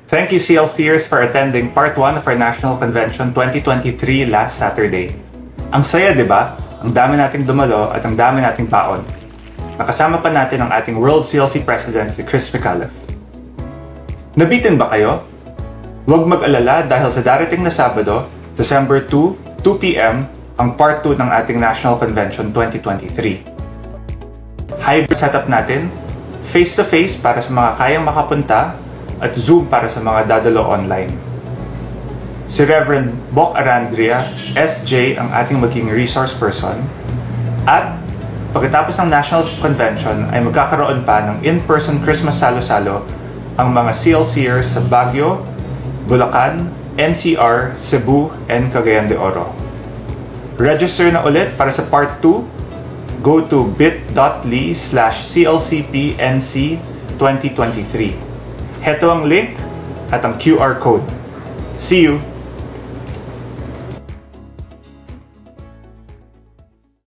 Thank you, CLCers, for attending Part 1 of our National Convention 2023 last Saturday. Ang saya, di ba? Ang dami nating dumalo at ang dami nating baon. Nakasama pa natin ang ating World CLC President, si Chris Micallef. Nabitin ba kayo? Huwag mag-alala dahil sa darating na Sabado, December 2, 2 p.m., ang Part 2 ng ating National Convention 2023. Hybrid setup natin, face-to-face para sa mga kayang makapunta, at Zoom para sa mga dadalo online. Si Reverend Bok Arandria, SJ ang ating maging resource person. At pagkatapos ng National Convention ay magkakaroon pa ng in-person Christmas salo-salo ang mga CLCers sa Baguio, Bulacan, NCR, Cebu, and Cagayan de Oro. Register na ulit para sa Part 2. Go to bit.ly/CLCPNC 2023. Heto ang link at ang QR code. See you!